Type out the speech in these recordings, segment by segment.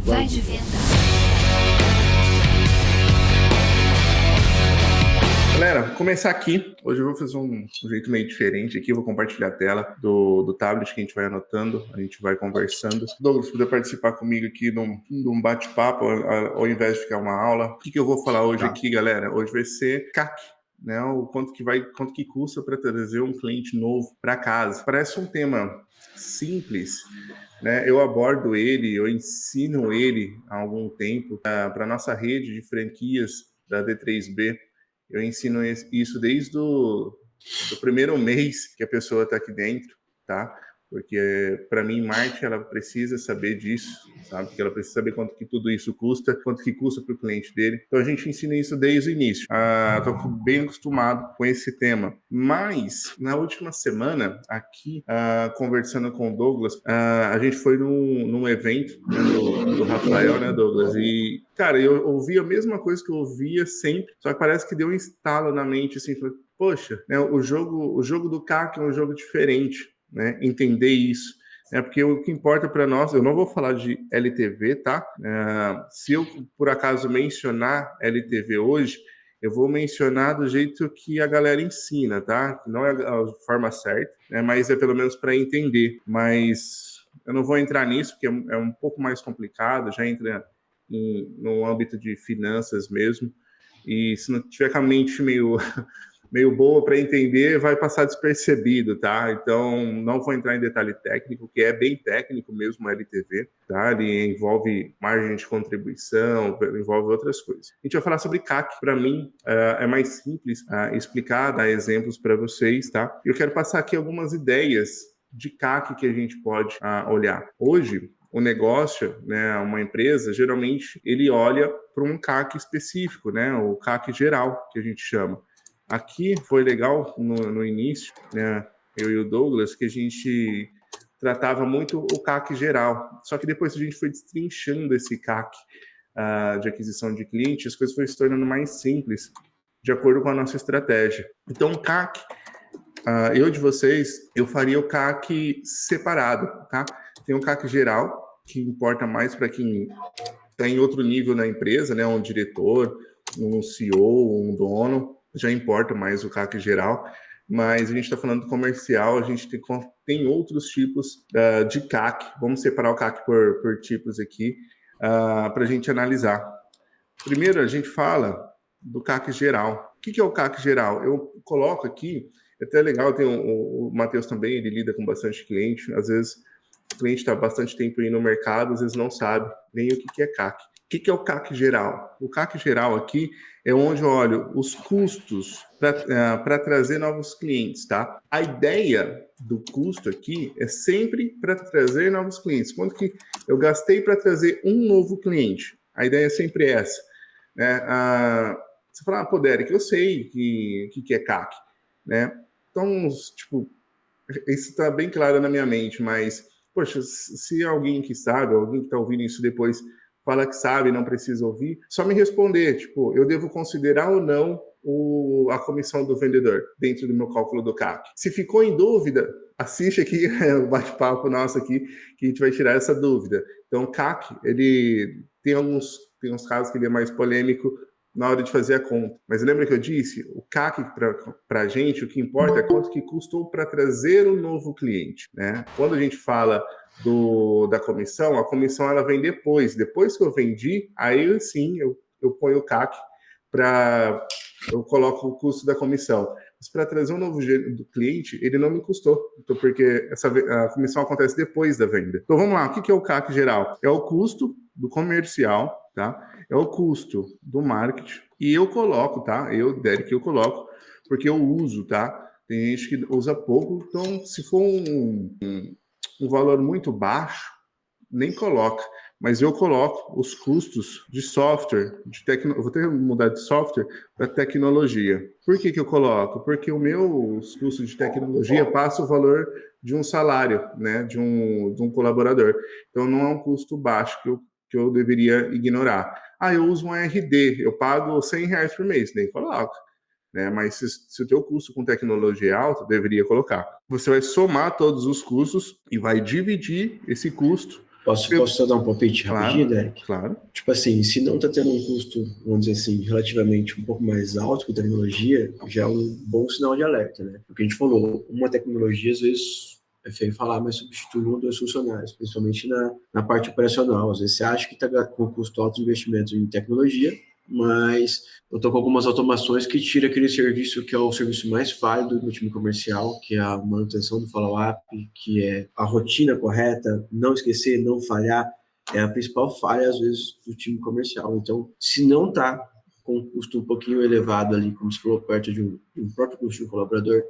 Vai de venda. Galera, vou começar aqui. Hoje eu vou fazer um jeito meio diferente aqui. Eu vou compartilhar a tela do tablet que a gente vai anotando, a gente vai conversando. Douglas, poder participar comigo aqui de um bate-papo ao invés de ficar uma aula. O que eu vou falar hoje aqui, galera? Hoje vai ser CAC. Né, o quanto que custa para trazer um cliente novo para casa. Parece um tema simples, né? Eu abordo ele, eu ensino ele há algum tempo para a nossa rede de franquias da D3B. Eu ensino isso desde do primeiro mês que a pessoa está aqui dentro, tá? Porque, para mim, marketing, ela precisa saber disso, sabe? Porque ela precisa saber quanto que tudo isso custa, quanto que custa para o cliente dele. Então, a gente ensina isso desde o início. Estou bem acostumado com esse tema. Mas, na última semana, aqui, conversando com o Douglas, a gente foi num evento, né, do Rafael, né, Douglas? E, cara, eu ouvi a mesma coisa que eu ouvia sempre, só que parece que deu um estalo na mente, assim, poxa, né, o jogo do CAC é um jogo diferente. Né, entender isso, né, porque o que importa para nós, eu não vou falar de LTV, tá? Se eu, por acaso, mencionar LTV hoje, eu vou mencionar do jeito que a galera ensina, tá? Não é a forma certa, né, mas é pelo menos para entender. Eu não vou entrar nisso, porque é um pouco mais complicado, já entra no âmbito de finanças mesmo, e se não tiver com a mente meio boa para entender, vai passar despercebido, tá? Então, não vou entrar em detalhe técnico, que é bem técnico mesmo, o LTV, tá? Ele envolve margem de contribuição, envolve outras coisas. A gente vai falar sobre CAC. Para mim, é mais simples explicar, dar exemplos para vocês, tá? Eu quero passar aqui algumas ideias de CAC que a gente pode olhar. Hoje, o negócio, né, uma empresa, geralmente, ele olha para um CAC específico, né? O CAC geral, que a gente chama. Aqui foi legal no início, né, eu e o Douglas, que a gente tratava muito o CAC geral. Só que depois a gente foi destrinchando esse CAC de aquisição de clientes, as coisas foram se tornando mais simples, de acordo com a nossa estratégia. Então, o CAC, eu faria o CAC separado, tá? Tem o CAC geral, que importa mais para quem está em outro nível na empresa, né, um diretor, um CEO, um dono, já importa mais o CAC geral, mas a gente está falando do comercial, a gente tem outros tipos de CAC. Vamos separar o CAC por tipos aqui para a gente analisar. Primeiro, a gente fala do CAC geral. O que é o CAC geral? Eu coloco aqui, é até legal, tem o Matheus também, ele lida com bastante cliente, às vezes o cliente está bastante tempo aí no mercado, às vezes não sabe nem o que é CAC. O que é o CAC geral? O CAC geral aqui é onde eu olho os custos para trazer novos clientes, tá? A ideia do custo aqui é sempre para trazer novos clientes. Quanto que eu gastei para trazer um novo cliente? A ideia é sempre essa, né? Você fala, pô, Derek, eu sei que é CAC, né? Então, tipo, isso está bem claro na minha mente, mas, poxa, se alguém que sabe, alguém que está ouvindo isso depois fala que sabe, não precisa ouvir, só me responder, tipo, eu devo considerar ou não a comissão do vendedor dentro do meu cálculo do CAC. Se ficou em dúvida, assiste aqui o bate-papo nosso aqui, que a gente vai tirar essa dúvida. Então, o CAC, ele tem uns casos que ele é mais polêmico na hora de fazer a conta. Mas lembra que eu disse? O CAC, para a gente, o que importa é quanto que custou para trazer um novo cliente, né? Quando a gente fala da comissão, a comissão ela vem depois. Depois que eu vendi, aí sim eu ponho o CAC eu coloco o custo da comissão. Mas para trazer um novo do cliente, ele não me custou, então, porque a comissão acontece depois da venda. Então vamos lá, o que é o CAC geral? É o custo do comercial, tá? É o custo do marketing. E eu coloco, tá? Derek, eu coloco, porque eu uso, tá? Tem gente que usa pouco, então se for um valor muito baixo, nem coloca. Mas eu coloco os custos de software, eu vou ter que mudar de software para tecnologia. Por que eu coloco? Porque os custos de tecnologia passam o valor de um salário, né, de um colaborador. Então não é um custo baixo que eu deveria ignorar. Eu uso um RD, eu pago R$100 por mês, nem coloco. Né? Mas se o teu custo com tecnologia é alto, deveria colocar. Você vai somar todos os custos e vai dividir esse custo Posso só dar um palpite rapidinho, Derek? Claro. Tipo assim, se não está tendo um custo, vamos dizer assim, relativamente um pouco mais alto com tecnologia, já é um bom sinal de alerta, né? Porque a gente falou, uma tecnologia, às vezes, é feio falar, mas substitui um ou dois funcionários, principalmente na parte operacional. Às vezes você acha que está com custo alto de investimento em tecnologia, mas eu estou com algumas automações que tira aquele serviço que é o serviço mais válido do time comercial, que é a manutenção do follow-up, que é a rotina correta, não esquecer, não falhar, é a principal falha, às vezes, do time comercial. Então, se não está com um custo um pouquinho elevado ali, como se falou, perto de um próprio custo de um colaborador,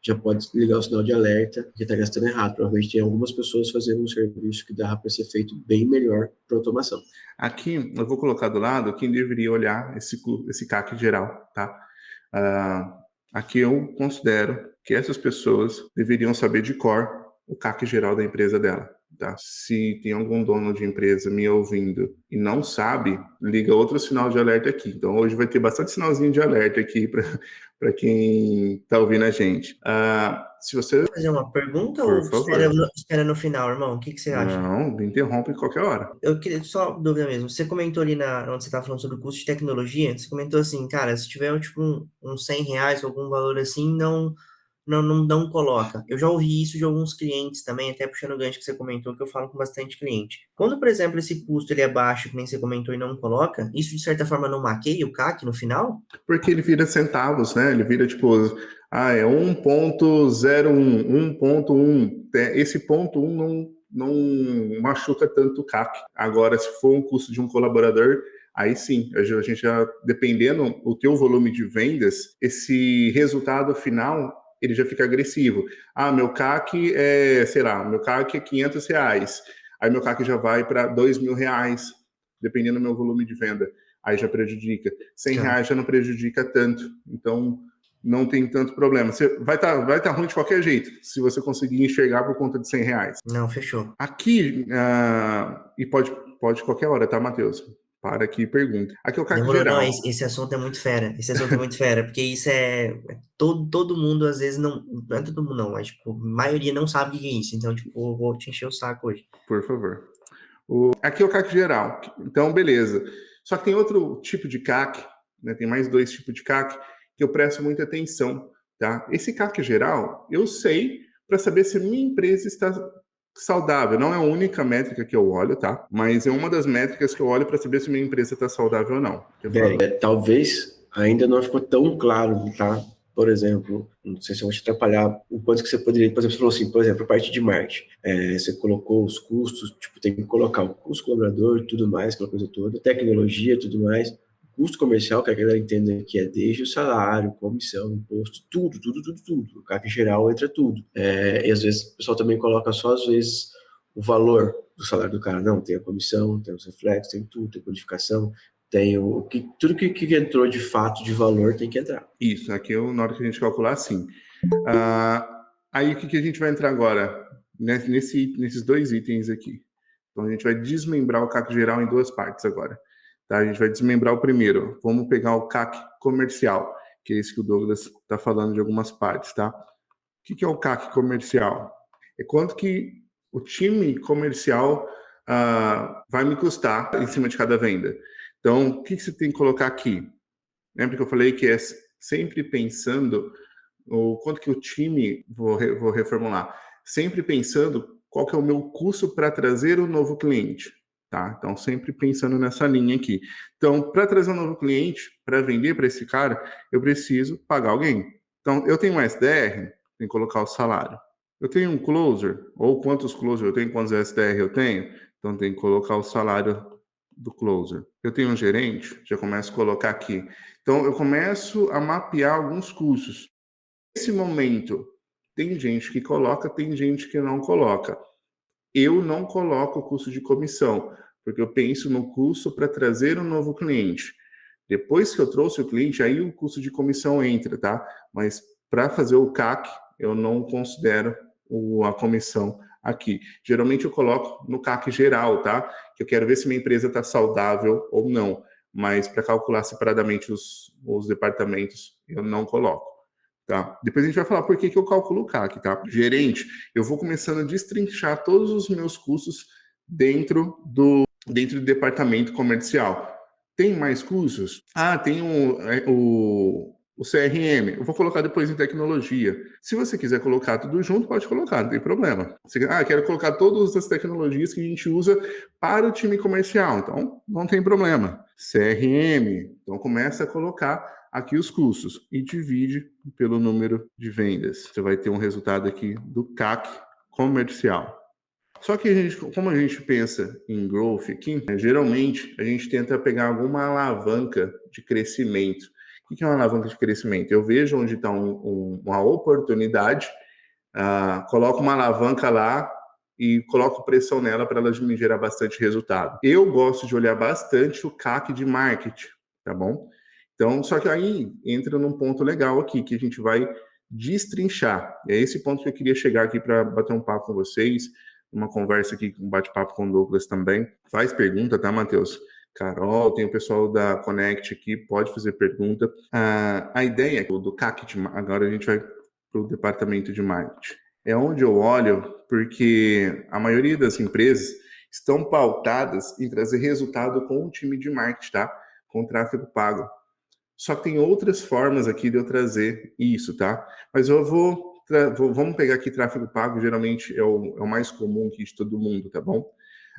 já pode ligar o sinal de alerta que está gastando errado. Provavelmente tem algumas pessoas fazendo um serviço que dá para ser feito bem melhor para automação. Aqui, eu vou colocar do lado quem deveria olhar esse CAC geral, tá? Aqui eu considero que essas pessoas deveriam saber de cor o CAC geral da empresa dela. Tá? Se tem algum dono de empresa me ouvindo e não sabe, liga outro sinal de alerta aqui. Então, hoje vai ter bastante sinalzinho de alerta aqui para quem está ouvindo a gente. Se você... Fazer uma pergunta Por ou favor. espera no final, irmão? O que você acha? Não, me interrompe qualquer hora. Eu queria só dúvida mesmo. Você comentou ali onde você estava falando sobre o custo de tecnologia, você comentou assim, cara, se tiver tipo uns R$100, algum valor assim, não coloca. Eu já ouvi isso de alguns clientes também, até puxando o gancho que você comentou, que eu falo com bastante cliente. Quando, por exemplo, esse custo ele é baixo, que nem você comentou, e não coloca, isso de certa forma não maqueia o CAC no final? Porque ele vira centavos, né? Ele vira tipo, é 1.01, 1.1. Esse ponto 1 não machuca tanto o CAC. Agora, se for um custo de um colaborador, aí sim, a gente já, dependendo do teu volume de vendas, esse resultado final, ele já fica agressivo. Meu CAC é, sei lá, meu CAC é R$500. Aí meu CAC já vai para R$2.000, dependendo do meu volume de venda. Aí já prejudica. R$100 já não prejudica tanto. Então, não tem tanto problema. Você vai tá ruim de qualquer jeito, se você conseguir enxergar por conta de R$100. Não, fechou. Aqui, e pode qualquer hora, tá, Matheus? Para aqui e pergunta. Aqui é o CAC Demorou, geral. não, esse assunto é muito fera. Esse assunto é muito fera, porque isso todo mundo, às vezes, não é todo mundo, não, mas, tipo, a maioria não sabe o que é isso. Então, tipo, eu vou te encher o saco hoje. Por favor. Aqui é o CAC geral. Então, beleza. Só que tem outro tipo de CAC, né? Tem mais dois tipos de CAC que eu presto muita atenção, tá? Esse CAC geral, eu sei para saber se a minha empresa está saudável. Não é a única métrica que eu olho, tá? Mas é uma das métricas que eu olho para saber se minha empresa está saudável ou não. Talvez ainda não ficou tão claro, tá? Por exemplo, não sei se eu vou te atrapalhar, o quanto que você poderia, por exemplo, você falou assim, por exemplo, a parte de marketing, você colocou os custos, tipo, tem que colocar o custo colaborador, tudo mais, aquela coisa toda, tecnologia, tudo mais, custo comercial, que a galera entenda que é desde o salário, comissão, imposto, tudo. O CAC geral entra tudo. E às vezes o pessoal também coloca só, às vezes, o valor do salário do cara. Não, tem a comissão, tem os reflexos, tem tudo, tem bonificação, tem tudo que entrou de fato de valor tem que entrar. Isso, aqui na hora que a gente calcular, sim. Aí o que a gente vai entrar agora? Nesses dois itens aqui. Então a gente vai desmembrar o CAC geral em duas partes agora. Tá? A gente vai desmembrar o primeiro. Vamos pegar o CAC comercial, que é esse que o Douglas está falando de algumas partes. Tá? O que é o CAC comercial? É quanto que o time comercial vai me custar em cima de cada venda. Então, o que você tem que colocar aqui? Lembra que eu falei que é sempre pensando o quanto que o time, vou reformular, sempre pensando qual que é o meu custo para trazer um novo cliente, tá? Então, sempre pensando nessa linha aqui. Então, para trazer um novo cliente, para vender para esse cara, eu preciso pagar alguém. Então, eu tenho um SDR, tem que colocar o salário. Eu tenho um closer, ou quantos closer eu tenho, quantos SDR eu tenho, então tem que colocar o salário do closer. Eu tenho um gerente, já começo a colocar aqui. Então, eu começo a mapear alguns custos. Nesse momento, tem gente que coloca, tem gente que não coloca. Eu não coloco o custo de comissão, porque eu penso no custo para trazer um novo cliente. Depois que eu trouxe o cliente, aí o custo de comissão entra, tá? Mas para fazer o CAC, eu não considero a comissão aqui. Geralmente eu coloco no CAC geral, tá? Que eu quero ver se minha empresa está saudável ou não. Mas para calcular separadamente os departamentos, eu não coloco. Tá? Depois a gente vai falar por que eu calculo o CAC, tá? Gerente, eu vou começando a destrinchar todos os meus custos dentro do departamento comercial. Tem mais cursos? Tem o CRM. Eu vou colocar depois em tecnologia. Se você quiser colocar tudo junto, pode colocar, não tem problema. Quero colocar todas as tecnologias que a gente usa para o time comercial. Então, não tem problema. CRM. Então, começa a colocar aqui os custos e divide pelo número de vendas. Você vai ter um resultado aqui do CAC comercial. Só que como a gente pensa em growth aqui, geralmente a gente tenta pegar alguma alavanca de crescimento. O que é uma alavanca de crescimento? Eu vejo onde está uma oportunidade, coloco uma alavanca lá e coloco pressão nela para ela me gerar bastante resultado. Eu gosto de olhar bastante o CAC de marketing, tá bom? Então, só que aí entra num ponto legal aqui, que a gente vai destrinchar. É esse ponto que eu queria chegar aqui para bater um papo com vocês, uma conversa aqui, um bate-papo com o Douglas também. Faz pergunta, tá, Matheus? Carol, tem o pessoal da Connect aqui, pode fazer pergunta. A ideia do CAC, agora a gente vai para o departamento de marketing. É onde eu olho, porque a maioria das empresas estão pautadas em trazer resultado com o time de marketing, tá? Com tráfego pago. Só que tem outras formas aqui de eu trazer isso, tá? Mas eu vamos pegar aqui tráfego pago, geralmente é o mais comum aqui de todo mundo, tá bom?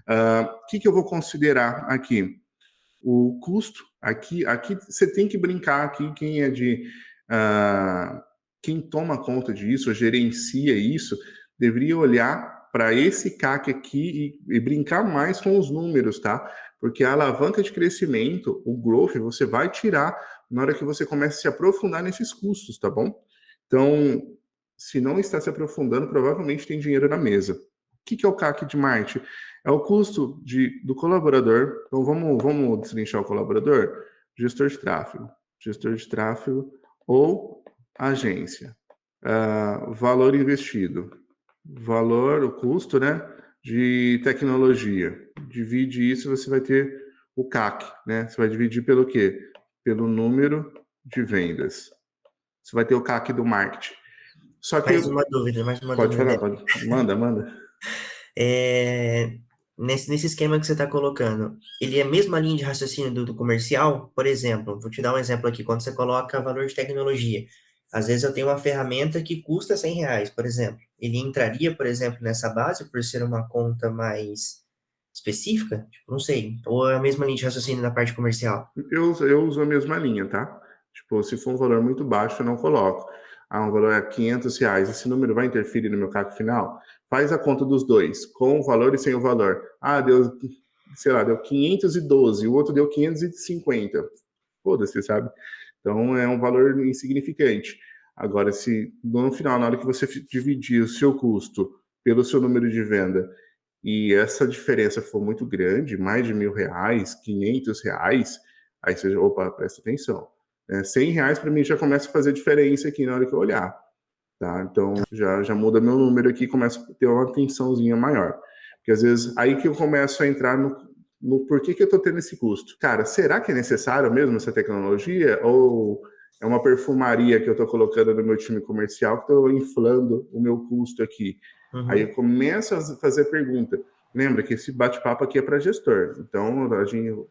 O que eu vou considerar aqui? O custo, aqui você tem que brincar aqui, quem toma conta disso, gerencia isso, deveria olhar para esse CAC aqui e brincar mais com os números, tá? Porque a alavanca de crescimento, o growth, você vai tirar na hora que você começa a se aprofundar nesses custos, tá bom? Então, se não está se aprofundando, provavelmente tem dinheiro na mesa. O que é o CAC de marketing? É o custo do colaborador. Então, vamos destrinchar o colaborador? Gestor de tráfego ou agência. Valor investido. O custo, né, de tecnologia. Divide isso, você vai ter o CAC, né? Você vai dividir pelo quê? Pelo número de vendas. Você vai ter o CAC do marketing. Só que Mais uma dúvida. Pode falar, manda. Nesse esquema que você está colocando, ele é a mesma linha de raciocínio do comercial? Por exemplo, vou te dar um exemplo aqui, quando você coloca valor de tecnologia. Às vezes eu tenho uma ferramenta que custa R$ 100, por exemplo. Ele entraria, por exemplo, nessa base por ser uma conta mais específica? Tipo, não sei. Ou é a mesma linha de raciocínio da parte comercial? Eu uso a mesma linha, tá? Tipo, se for um valor muito baixo, eu não coloco. Um valor é R$ 500. Esse número vai interferir no meu CAC final? Faz a conta dos dois, com o valor e sem o valor. Deu 512, o outro deu 550. Foda-se, sabe? Então, é um valor insignificante. Agora, se no final, na hora que você dividir o seu custo pelo seu número de venda, e essa diferença for muito grande, mais de R$ 1.000, R$ 500, aí você, presta atenção. R$ 100 para mim já começa a fazer diferença aqui na hora que eu olhar. Tá? Então, já muda meu número aqui, começa a ter uma atençãozinha maior. Porque às vezes, aí que eu começo a entrar no porquê que eu estou tendo esse custo. Cara, será que é necessário mesmo essa tecnologia? Ou é uma perfumaria que eu estou colocando no meu time comercial que estou inflando o meu custo aqui? Uhum. Aí eu começo a fazer pergunta. Lembra que esse bate-papo aqui é para gestor. Então,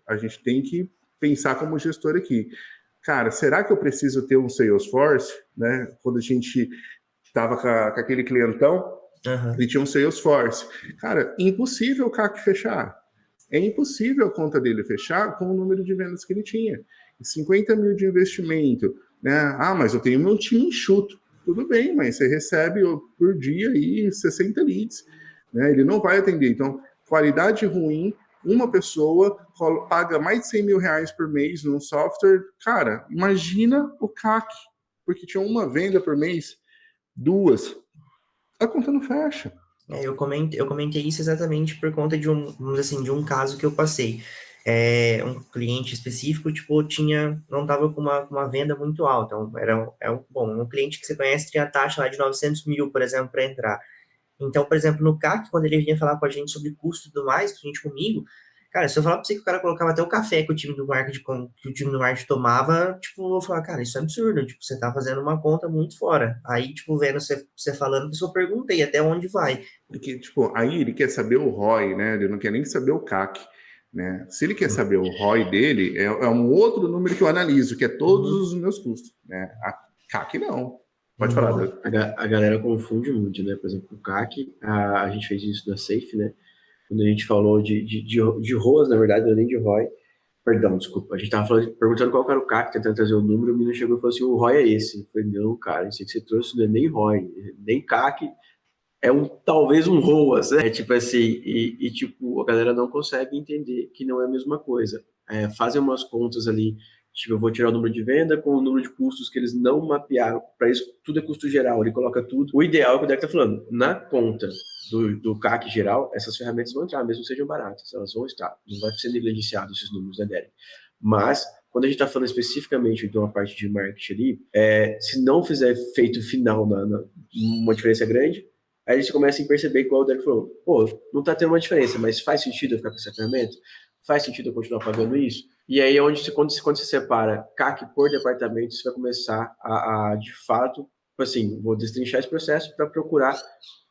a gente tem que pensar como gestor aqui. Cara, será que eu preciso ter um Salesforce? Né? Quando a gente estava com aquele clientão, ele tinha um Salesforce. Cara, impossível o CAC fechar. É impossível a conta dele fechar com o número de vendas que ele tinha. 50 mil de investimento. Né? Mas eu tenho meu time enxuto. Tudo bem, mas você recebe por dia aí 60 leads. Né? Ele não vai atender. Então, qualidade ruim, uma pessoa paga mais de R$ 100 mil por mês num software. Cara, imagina o CAC, porque tinha uma venda por mês, 2. A conta não fecha. Eu comentei isso exatamente por conta de vamos dizer assim, de um caso que eu passei. Um cliente específico, tipo, não estava com uma venda muito alta. Um cliente que você conhece tinha a taxa lá de 900 mil, por exemplo, para entrar. Então, por exemplo, no CAC, quando ele vinha falar com a gente sobre custo e tudo mais, principalmente comigo, Cara, se eu falar pra você que o cara colocava até o café que o time do marketing, que o time do marketing tomava, tipo, eu vou falar, cara, isso é absurdo, tipo, você tá fazendo uma conta muito fora. Aí, tipo, vendo você falando, eu só perguntei até onde vai. Porque, tipo, aí ele quer saber o ROI, né? Ele não quer nem saber o CAC, né? Se ele quer saber o ROI dele, é um outro número que eu analiso, que é todos Uhum. os meus custos, né? A CAC não. Pode falar, Deus. A galera confunde muito, né? Por exemplo, o CAC, a gente fez isso na Safe, né? Quando a gente falou de ROAS, na verdade, não é nem de ROI. Perdão, desculpa. A gente tava perguntando qual que era o CAC, tentando trazer o número, o menino chegou e falou assim, o ROI é esse. Eu falei, não, cara, esse que você trouxe não é nem ROI, nem CAC, talvez um ROAS, né? Tipo assim, tipo, a galera não consegue entender que não é a mesma coisa. Fazem umas contas ali, tipo, eu vou tirar o número de venda com o número de custos que eles não mapearam. Para isso, tudo é custo geral, ele coloca tudo. O ideal é o que o Deck tá falando, na conta do CAC geral, essas ferramentas vão entrar, mesmo que sejam baratas, elas vão estar. Não vai ser negligenciado esses números, né, Derek? Mas, quando a gente está falando especificamente de uma parte de marketing ali, se não fizer efeito final uma diferença grande, aí a gente começa a perceber, igual o Derek falou, pô, não tá tendo uma diferença, mas faz sentido eu ficar com essa ferramenta? Faz sentido eu continuar pagando isso? E aí é onde, quando você separa CAC por departamento, você vai começar de fato, assim, vou destrinchar esse processo para procurar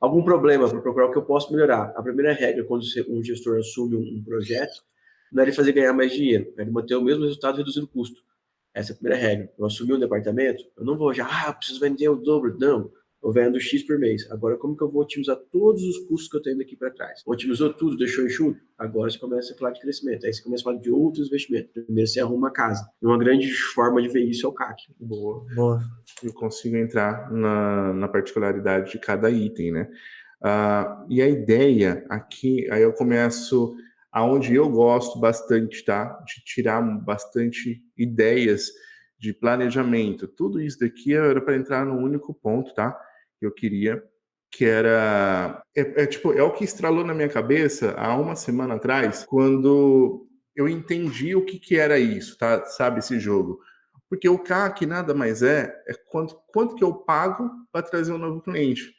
algum problema, para procurar o que eu posso melhorar. A primeira regra, quando um gestor assume um projeto, não é ele fazer ganhar mais dinheiro, é ele manter o mesmo resultado reduzindo o custo. Essa é a primeira regra. Eu assumi um departamento, eu não vou já, preciso vender o dobro. Não, eu vendo X por mês. Agora, como que eu vou otimizar todos os custos que eu tenho daqui para trás? Otimizou tudo, deixou enxuto? Agora você começa a falar de crescimento. Aí você começa a falar de outros investimentos. Primeiro você arruma a casa. E uma grande forma de ver isso é o CAC. Boa. Boa. Eu consigo entrar na particularidade de cada item, né? E a ideia aqui, aí eu começo aonde eu gosto bastante, tá? De tirar bastante ideias de planejamento. Tudo isso daqui era para entrar num único ponto, tá? Que eu queria, que era... tipo, é o que estralou na minha cabeça há uma semana atrás, quando eu entendi o que era isso, tá? Sabe, esse jogo. Porque o CAC nada mais é quanto que eu pago para trazer um novo cliente.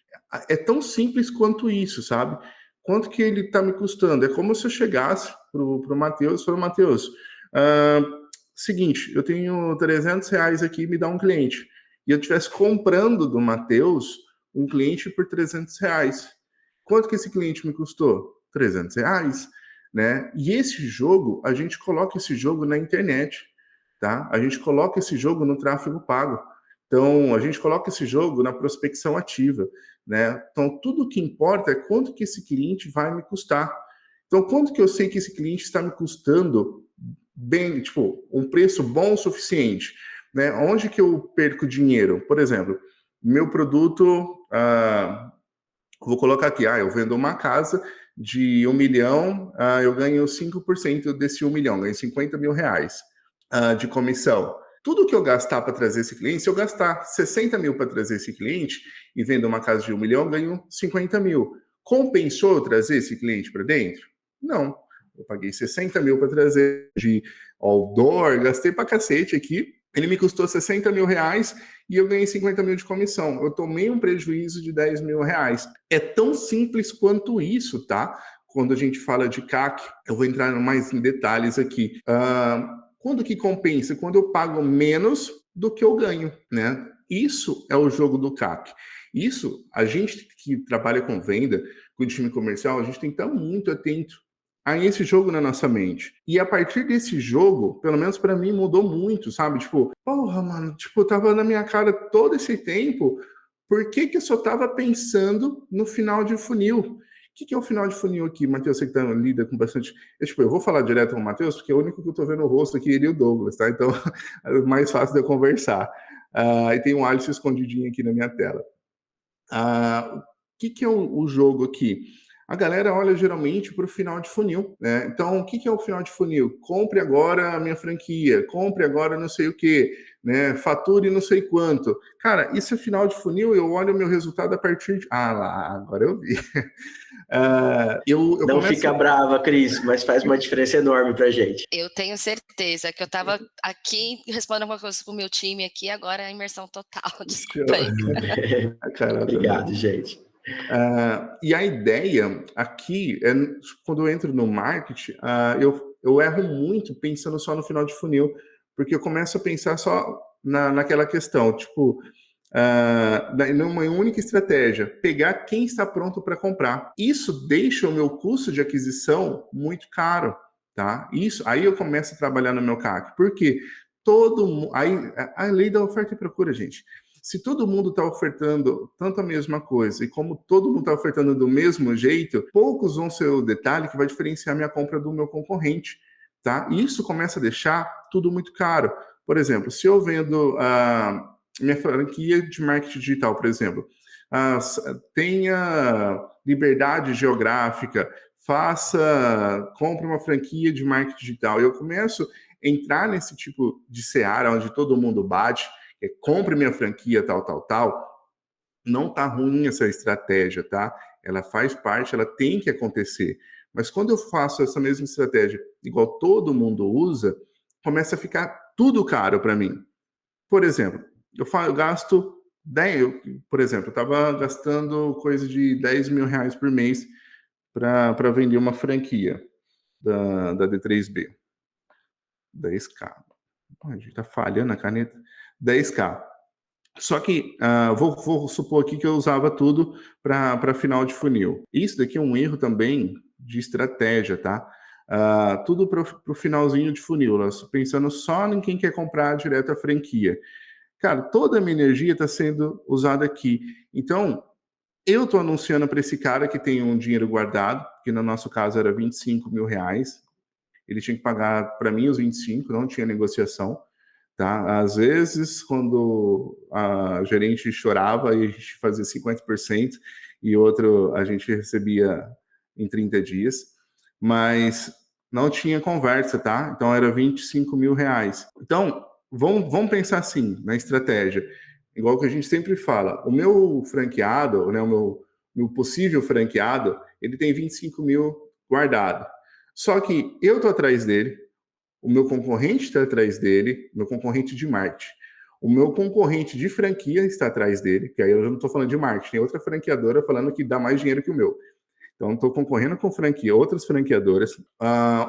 É tão simples quanto isso, sabe? Quanto que ele está me custando? É como se eu chegasse para o Matheus e falasse, Matheus, seguinte, eu tenho R$300 aqui, me dá um cliente. E eu estivesse comprando do Matheus um cliente por R$300. Quanto que esse cliente me custou? R$300, né? E esse jogo, a gente coloca esse jogo na internet. Tá? A gente coloca esse jogo no tráfego pago. Então, a gente coloca esse jogo na prospecção ativa, né? Então, tudo que importa é quanto que esse cliente vai me custar. Então, quanto que eu sei que esse cliente está me custando bem, tipo, um preço bom o suficiente, né? Onde que eu perco dinheiro? Por exemplo, meu produto, vou colocar aqui, eu vendo uma casa de 1 milhão, eu ganho 5% desse 1 milhão, ganho R$50 mil de comissão. Tudo que eu gastar para trazer esse cliente, se eu gastar 60 mil para trazer esse cliente e vendo uma casa de 1 milhão, ganho 50 mil. Compensou trazer esse cliente para dentro? Não. Eu paguei 60 mil para trazer de outdoor, gastei para cacete aqui. Ele me custou 60 mil reais e eu ganhei 50 mil de comissão. Eu tomei um prejuízo de 10 mil reais. É tão simples quanto isso, tá? Quando a gente fala de CAC, eu vou entrar mais em detalhes aqui. Quando que compensa? Quando eu pago menos do que eu ganho, né? Isso é o jogo do CAC. Isso, a gente que trabalha com venda, com time comercial, a gente tem que estar muito atento a esse jogo na nossa mente. E a partir desse jogo, pelo menos para mim, mudou muito, sabe? Tipo, porra, mano, tipo, tava na minha cara todo esse tempo, por que que eu só tava pensando no final de funil? O que é o final de funil aqui, Matheus? Você que lida com bastante... eu vou falar direto com o Matheus, porque é o único que eu tô vendo o rosto aqui, ele e o Douglas, tá? Então, é mais fácil de eu conversar. E tem um Alisson escondidinho aqui na minha tela. O que é o jogo aqui? A galera olha geralmente para o final de funil, né? Então, o que é o final de funil? Compre agora a minha franquia, compre agora não sei o quê, né? Fature não sei quanto. Cara, isso é final de funil, eu olho o meu resultado a partir de... lá, agora eu vi. Não fica brava, Cris, mas faz uma diferença enorme pra gente. Eu tenho certeza que eu estava aqui respondendo alguma coisa pro meu time aqui, agora é a imersão total. Desculpa aí. Obrigado, gente. E a ideia aqui, quando eu entro no marketing, eu erro muito pensando só no final de funil, porque eu começo a pensar só naquela questão, tipo, numa única estratégia, pegar quem está pronto para comprar. Isso deixa o meu custo de aquisição muito caro, tá? Aí eu começo a trabalhar no meu CAC, porque aí a lei da oferta e procura, gente. Se todo mundo está ofertando tanto a mesma coisa e como todo mundo está ofertando do mesmo jeito, poucos vão ser o detalhe que vai diferenciar minha compra do meu concorrente, tá? E isso começa a deixar tudo muito caro. Por exemplo, se eu vendo minha franquia de marketing digital, por exemplo, tenha liberdade geográfica, compre uma franquia de marketing digital. Eu começo a entrar nesse tipo de seara onde todo mundo bate, compre minha franquia, tal. Não tá ruim essa estratégia, tá? Ela faz parte, ela tem que acontecer. Mas quando eu faço essa mesma estratégia, igual todo mundo usa, começa a ficar tudo caro para mim. Por exemplo, eu gasto 10, por exemplo, eu estava gastando coisa de 10 mil reais por mês para vender uma franquia da D3B. 10K. A gente tá falhando a caneta. 10K. Só que vou supor aqui que eu usava tudo para final de funil. Isso daqui é um erro também de estratégia, tá? Tudo para o finalzinho de funil, pensando só em quem quer comprar direto a franquia. Cara, toda a minha energia está sendo usada aqui. Então, eu estou anunciando para esse cara que tem um dinheiro guardado, que no nosso caso era 25 mil reais. Ele tinha que pagar para mim os 25, não tinha negociação. Tá? Às vezes, quando a gerente chorava e a gente fazia 50% e outro a gente recebia em 30 dias, mas não tinha conversa, tá? Então era 25 mil reais. Então, vamos pensar assim na estratégia. Igual que a gente sempre fala, o meu franqueado, né, o meu possível franqueado, ele tem 25 mil guardado. Só que eu tô atrás dele, o meu concorrente está atrás dele, meu concorrente de marketing. O meu concorrente de franquia está atrás dele, que aí eu já não estou falando de marketing, tem outra franqueadora falando que dá mais dinheiro que o meu. Então, estou concorrendo com franquia, outras franqueadoras.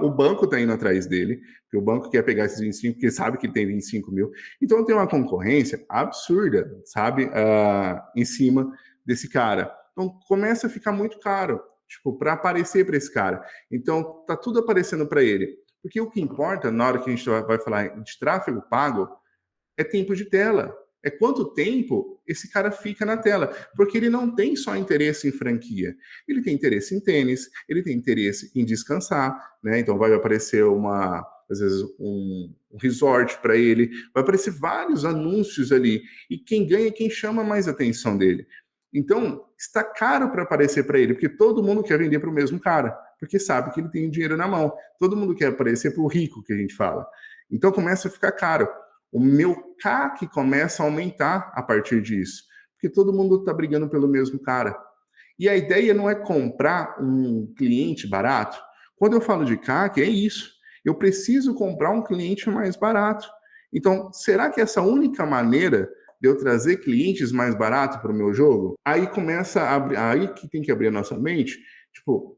O banco está indo atrás dele, porque o banco quer pegar esses 25, porque sabe que ele tem 25 mil. Então, tem uma concorrência absurda, sabe, em cima desse cara. Então, começa a ficar muito caro, tipo, para aparecer para esse cara. Então, tá tudo aparecendo para ele. Porque o que importa, na hora que a gente vai falar de tráfego pago, é tempo de tela. É quanto tempo esse cara fica na tela. Porque ele não tem só interesse em franquia. Ele tem interesse em tênis, ele tem interesse em descansar, né? Então vai aparecer às vezes um resort para ele, vai aparecer vários anúncios ali. E quem ganha é quem chama mais atenção dele. Então, está caro para aparecer para ele, porque todo mundo quer vender para o mesmo cara, porque sabe que ele tem o dinheiro na mão. Todo mundo quer aparecer para o rico, que a gente fala. Então, começa a ficar caro. O meu CAC começa a aumentar a partir disso, porque todo mundo está brigando pelo mesmo cara. E a ideia não é comprar um cliente barato. Quando eu falo de CAC, é isso. Eu preciso comprar um cliente mais barato. Então, será que essa única maneira de eu trazer clientes mais baratos para o meu jogo? Aí começa a abrir, aí que tem que abrir a nossa mente. Tipo,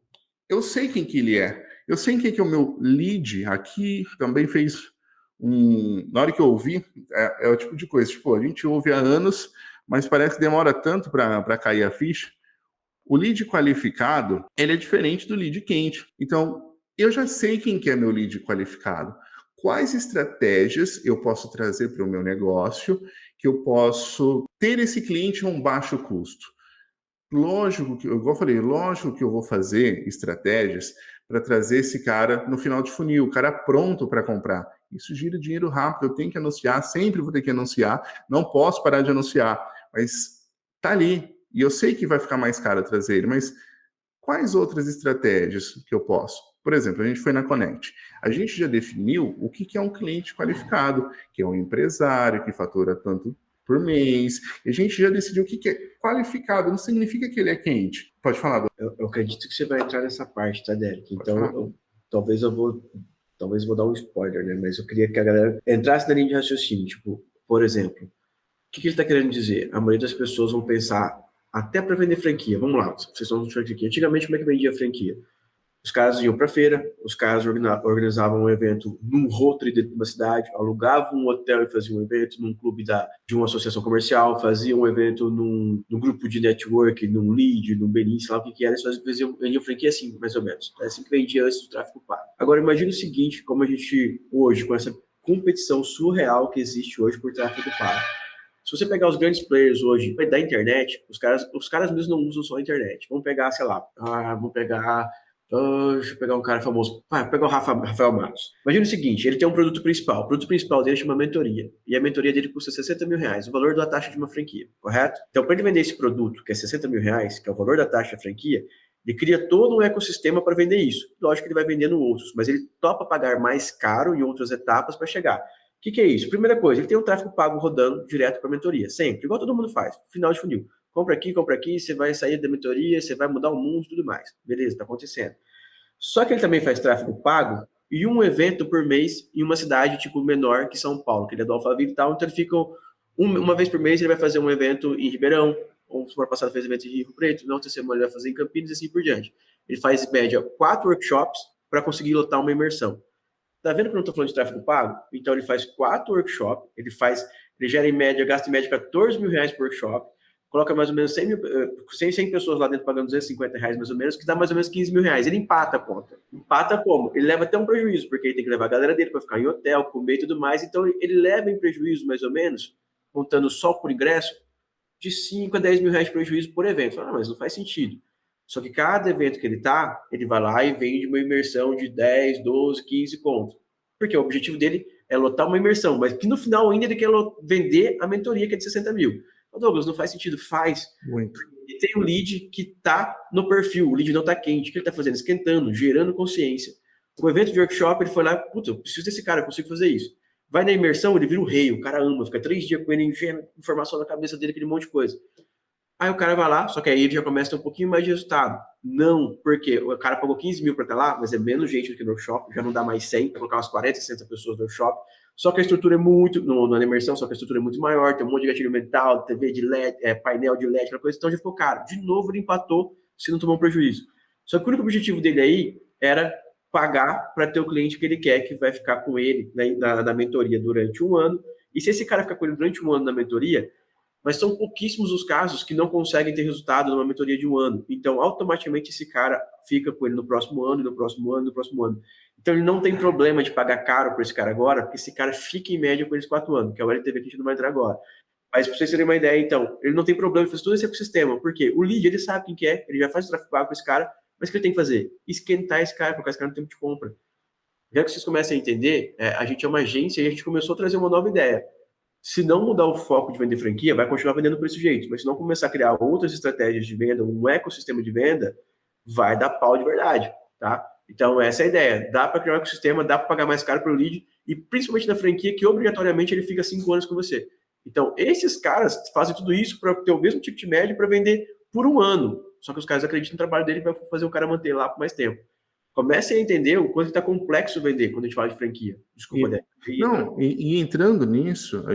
eu sei quem que ele é. Eu sei quem que é o meu lead. Aqui também fez na hora que eu ouvi, é o tipo de coisa, tipo, a gente ouve há anos, mas parece que demora tanto para cair a ficha. O lead qualificado, ele é diferente do lead quente. Então, eu já sei quem que é meu lead qualificado. Quais estratégias eu posso trazer para o meu negócio que eu posso ter esse cliente a um baixo custo? Lógico que, igual eu falei, lógico que eu vou fazer estratégias para trazer esse cara no final de funil, o cara pronto para comprar. Isso gira dinheiro rápido, eu tenho que anunciar, sempre vou ter que anunciar, não posso parar de anunciar, mas tá ali. E eu sei que vai ficar mais caro trazer ele, mas quais outras estratégias que eu posso? Por exemplo, a gente foi na Connect. A gente já definiu o que é um cliente qualificado, que é um empresário que fatura tanto por mês. E a gente já decidiu o que é qualificado, não significa que ele é quente. Pode falar, Eu acredito que você vai entrar nessa parte, tá, Derek? Então, talvez eu vou dar um spoiler, né? Mas eu queria que a galera entrasse na linha de raciocínio. Tipo, por exemplo, o que ele está querendo dizer? A maioria das pessoas vão pensar, até para vender franquia. Vamos lá, vocês estão no franquia. Antigamente, como é que vendia franquia? Os caras iam para feira, os caras organizavam um evento num Rotary dentro de uma cidade, alugavam um hotel e faziam um evento num clube de uma associação comercial, faziam um evento num grupo de network, num lead, num Benin, sei lá o que era, eles vendiam franquia assim, mais ou menos. É assim que vendia antes do tráfego pago. Agora, imagine o seguinte, como a gente hoje, com essa competição surreal que existe hoje por tráfego pago. Se você pegar os grandes players hoje da internet, os caras mesmo não usam só a internet. Vamos pegar, sei lá, deixa eu pegar um cara famoso. Vou pegar o Rafael Matos. Imagina o seguinte, ele tem um produto principal. O produto principal dele chama mentoria. E a mentoria dele custa 60 mil reais, o valor da taxa de uma franquia, correto? Então, para ele vender esse produto, que é 60 mil reais, que é o valor da taxa da franquia, ele cria todo um ecossistema para vender isso. Lógico que ele vai vendendo outros, mas ele topa pagar mais caro em outras etapas para chegar. O que é isso? Primeira coisa, ele tem um tráfego pago rodando direto para a mentoria, sempre, igual todo mundo faz, final de funil. Compra aqui, você vai sair da mentoria, você vai mudar o mundo e tudo mais. Beleza, está acontecendo. Só que ele também faz tráfego pago e um evento por mês em uma cidade tipo menor que São Paulo, que ele é do Alphaville e tal, então ele fica uma vez por mês ele vai fazer um evento em Ribeirão, ou semana passada fez evento em Rio Preto, na outra semana ele vai fazer em Campinas e assim por diante. Ele faz, em média, 4 workshops para conseguir lotar uma imersão. Tá vendo que eu não estou falando de tráfego pago? Então ele faz 4 workshops, ele gera em média, gasta em média 14 mil reais por workshop, coloca mais ou menos 100 pessoas lá dentro pagando 250 reais mais ou menos, que dá mais ou menos 15 mil reais. Ele empata a conta. Empata como? Ele leva até um prejuízo, porque ele tem que levar a galera dele para ficar em hotel, comer e tudo mais. Então ele leva em prejuízo mais ou menos, contando só por ingresso, de 5 a 10 mil reais de prejuízo por evento. Mas não faz sentido. Só que cada evento que ele vai lá e vende uma imersão de 10, 12, 15 contos. Porque o objetivo dele é lotar uma imersão, mas que no final ainda ele quer vender a mentoria, que é de 60 mil. Douglas, não faz sentido. Faz. Muito. E tem um lead que está no perfil, o lead não está quente. O que ele está fazendo? Esquentando, gerando consciência. O evento de workshop, ele foi lá, eu preciso desse cara, eu consigo fazer isso. Vai na imersão, ele vira o rei, o cara ama, fica 3 dias com ele, enchendo informação na cabeça dele, aquele monte de coisa. Aí o cara vai lá, só que aí ele já começa a ter um pouquinho mais de resultado. Não, porque o cara pagou 15 mil para estar lá, mas é menos gente do que no workshop, já não dá mais 100, para colocar umas 40, 60 pessoas no workshop. Só que a estrutura é muito, na imersão, só que a estrutura é muito maior, tem um monte de gatilho mental, TV de LED, painel de LED, aquela coisa, então já ficou caro. De novo ele empatou, se não tomou um prejuízo. Só que o único objetivo dele aí era pagar para ter o cliente que ele quer, que vai ficar com ele na mentoria durante um ano. E se esse cara ficar com ele durante um ano na mentoria, mas são pouquíssimos os casos que não conseguem ter resultado numa mentoria de um ano. Então, automaticamente, esse cara fica com ele no próximo ano, no próximo ano, no próximo ano. Então, ele não tem problema de pagar caro para esse cara agora, porque esse cara fica em média com eles 4 anos, que é o LTV que a gente não vai entrar agora. Mas, para vocês terem uma ideia, então, ele não tem problema em fazer todo esse ecossistema, porque o lead, ele sabe quem que é, ele já faz o tráfego pago para esse cara, mas o que ele tem que fazer? Esquentar esse cara, porque esse cara não tem tempo de compra. Já que vocês comecem a entender, a gente é uma agência e a gente começou a trazer uma nova ideia. Se não mudar o foco de vender franquia, vai continuar vendendo por esse jeito. Mas se não começar a criar outras estratégias de venda, um ecossistema de venda, vai dar pau de verdade, tá? Então, essa é a ideia. Dá para criar um ecossistema, dá para pagar mais caro pelo lead, e principalmente na franquia, que obrigatoriamente ele fica 5 anos com você. Então, esses caras fazem tudo isso para ter o mesmo tipo de média para vender por um ano. Só que os caras acreditam no trabalho dele e vai fazer o cara manter lá por mais tempo. Comecem a entender o quanto está complexo vender quando a gente fala de franquia. Desculpa, Débora. E entrando nisso,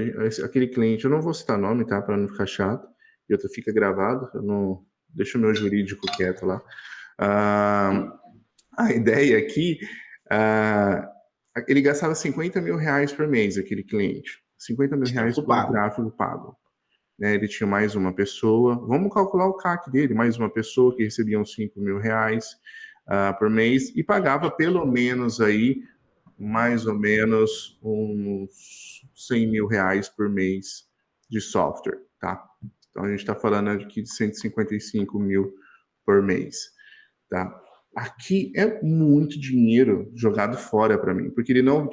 aquele cliente, eu não vou citar nome, tá? Para não ficar chato, e outro fica gravado, eu não deixo o meu jurídico quieto lá. A ideia aqui, ele gastava 50 mil reais por mês, aquele cliente. 50 mil reais por tráfego pago. Né, ele tinha mais uma pessoa, vamos calcular o CAC dele, mais uma pessoa que recebia uns 5 mil reais por mês e pagava pelo menos aí, mais ou menos uns 100 mil reais por mês de software, tá? Então a gente está falando aqui de 155 mil por mês, tá? Aqui é muito dinheiro jogado fora para mim, porque ele não,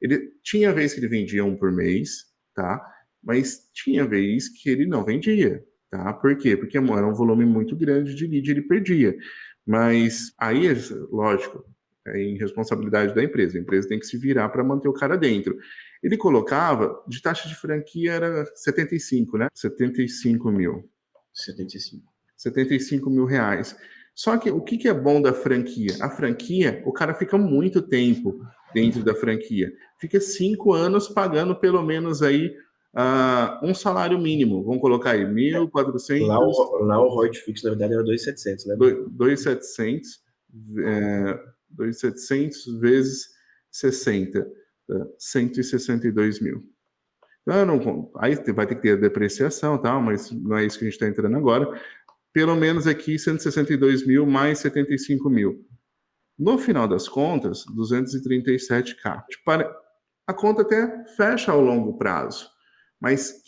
ele tinha vez que ele vendia um por mês, tá? Mas tinha vez que ele não vendia, tá? Por quê? Porque era um volume muito grande de lead, ele perdia. Mas aí, lógico, é em responsabilidade da empresa. A empresa tem que se virar para manter o cara dentro. Ele colocava, de taxa de franquia era 75, né? 75 mil. 75 mil reais. Só que o que é bom da franquia? A franquia, o cara fica muito tempo dentro da franquia. Fica 5 anos pagando pelo menos aí Um salário mínimo, vamos colocar aí, 1.400... Lá o royalties fixo, na verdade, era 2.700, né? 2.700 vezes 60, tá? 162 mil. Então, aí vai ter que ter a depreciação e tal, mas não é isso que a gente está entrando agora. Pelo menos aqui, 162 mil mais 75 mil. No final das contas, 237K. A conta até fecha ao longo prazo. Mas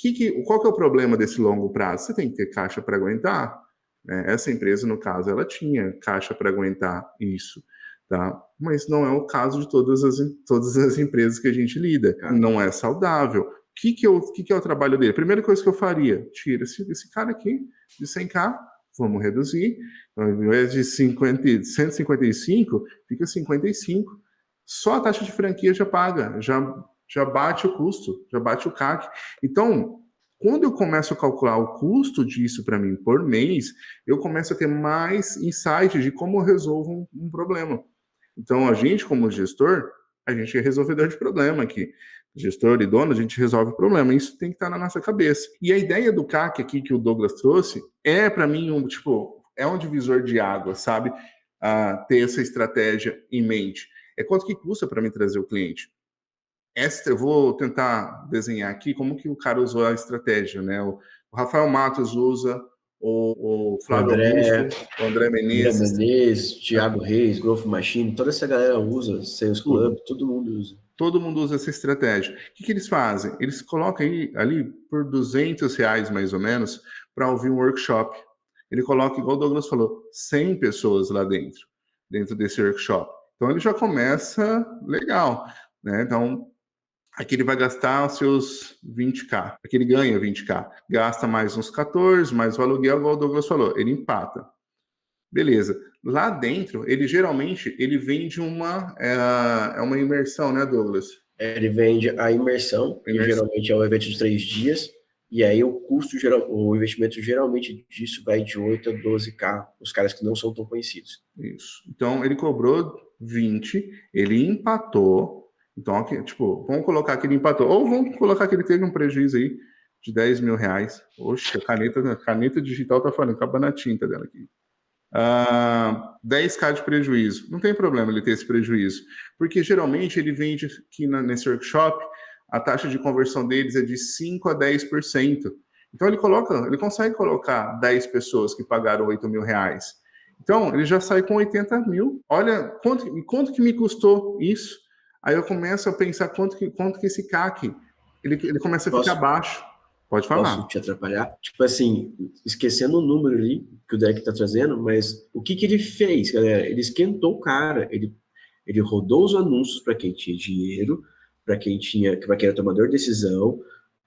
qual que é o problema desse longo prazo? Você tem que ter caixa para aguentar. Né? Essa empresa, no caso, ela tinha caixa para aguentar isso. Tá? Mas não é o caso de todas as empresas que a gente lida. Não é saudável. O que é o trabalho dele? Primeira coisa que eu faria, tira esse cara aqui de 100K, vamos reduzir. Ao invés de 155, fica 55. Só a taxa de franquia já paga, já bate o custo, já bate o CAC. Então, quando eu começo a calcular o custo disso para mim por mês, eu começo a ter mais insights de como eu resolvo um problema. Então, a gente, como gestor, a gente é resolvedor de problema aqui. Gestor e dono, a gente resolve o problema. Isso tem que estar na nossa cabeça. E a ideia do CAC aqui que o Douglas trouxe é, para mim, é um divisor de água, sabe? Ter essa estratégia em mente. É quanto que custa para mim trazer o cliente? Eu vou tentar desenhar aqui como que o cara usou a estratégia, né? O Rafael Matos usa, o Flávio Augusto, o André Menezes, Thiago Reis, Growth Machine, toda essa galera usa, Sales Club, todo mundo usa. Todo mundo usa essa estratégia. O que eles fazem? Eles colocam ali por R$200 mais ou menos para ouvir um workshop. Ele coloca, igual o Douglas falou, 100 pessoas lá dentro desse workshop. Então ele já começa legal, né? Então aqui ele vai gastar os seus 20K. Aqui ele ganha 20K. Gasta mais uns 14, mais o aluguel, igual o Douglas falou. Ele empata. Beleza. Lá dentro, ele geralmente vende uma imersão, né, Douglas? Ele vende a imersão, que geralmente é um evento de 3 dias, e aí o investimento geralmente disso vai de 8 a 12K, os caras que não são tão conhecidos. Isso. Então, ele cobrou 20, ele empatou. Então, aqui, vamos colocar que ele empatou. Ou vamos colocar que ele teve um prejuízo aí de R$10 mil. Oxe, a caneta digital tá falando, acaba na tinta dela aqui. 10K de prejuízo. Não tem problema ele ter esse prejuízo, porque geralmente ele vende aqui nesse workshop, a taxa de conversão deles é de 5 a 10%. Então ele consegue colocar 10 pessoas que pagaram R$8 mil. Então ele já sai com 80 mil. Olha quanto que me custou isso. Aí eu começo a pensar quanto que esse CAC ele começa a ficar baixo. Pode falar. Posso te atrapalhar? Tipo assim, esquecendo o número ali que o Derek tá trazendo, mas o que ele fez, galera? Ele esquentou o cara, ele rodou os anúncios para quem tinha dinheiro, para quem era tomador de decisão,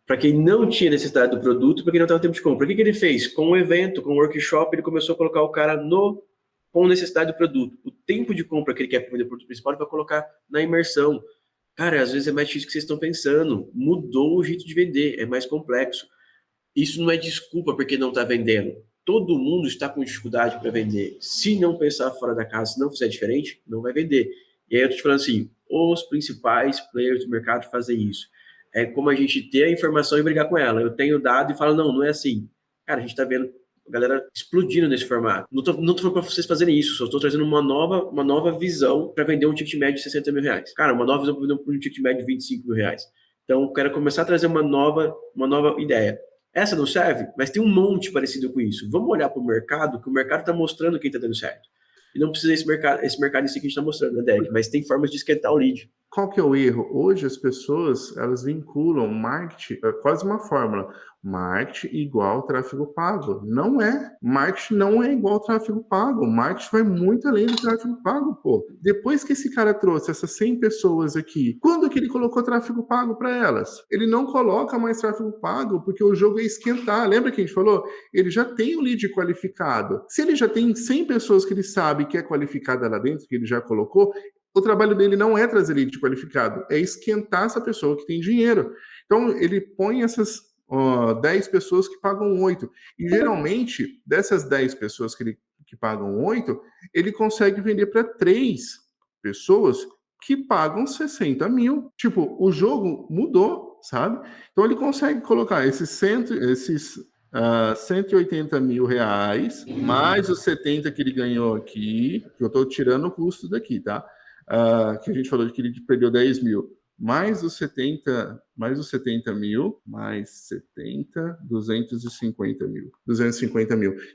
para quem não tinha necessidade do produto, para quem não estava tempo de compra. O que ele fez? Com o evento, com o workshop, ele começou a colocar o cara com necessidade do produto. O tempo de compra que ele quer para vender o produto principal, ele vai colocar na imersão. Cara, às vezes é mais difícil do que vocês estão pensando. Mudou o jeito de vender, é mais complexo. Isso não é desculpa porque não está vendendo. Todo mundo está com dificuldade para vender. Se não pensar fora da casa, se não fizer diferente, não vai vender. E aí eu estou te falando assim, os principais players do mercado fazem isso. É como a gente ter a informação e brigar com ela. Eu tenho dado e falo, não é assim. Cara, a gente está vendo a galera explodindo nesse formato. Não tô falando para vocês fazerem isso, só estou trazendo uma nova visão para vender um ticket médio de R$60 mil. Cara, uma nova visão para vender um ticket médio de R$25 mil. Então, eu quero começar a trazer uma nova ideia. Essa não serve, mas tem um monte parecido com isso. Vamos olhar para o mercado, que o mercado está mostrando quem está dando certo. E não precisa esse mercado em si que a gente está mostrando, né, Derek? Mas tem formas de esquentar o lead. Qual que é o erro? Hoje as pessoas, elas vinculam marketing, é quase uma fórmula. Marketing igual tráfego pago. Não é. Marketing não é igual tráfego pago. Marketing vai muito além do tráfego pago, pô. Depois que esse cara trouxe essas 100 pessoas aqui, quando que ele colocou tráfego pago para elas? Ele não coloca mais tráfego pago, porque o jogo é esquentar. Lembra que a gente falou? Ele já tem o lead qualificado. Se ele já tem 100 pessoas que ele sabe que é qualificada lá dentro, que ele já colocou, o trabalho dele não é trazer lead qualificado, é esquentar essa pessoa que tem dinheiro. Então, ele põe essas 10 pessoas que pagam 8. E, geralmente, dessas 10 pessoas que pagam 8, ele consegue vender para 3 pessoas que pagam 60 mil. Tipo, o jogo mudou. sabe? Então ele consegue colocar esses 180 mil reais, mais os 70 que ele ganhou aqui, que eu estou tirando o custo daqui, tá? Que a gente falou que ele perdeu 10 mil, mais os 70 mil, mais 70, 250 mil.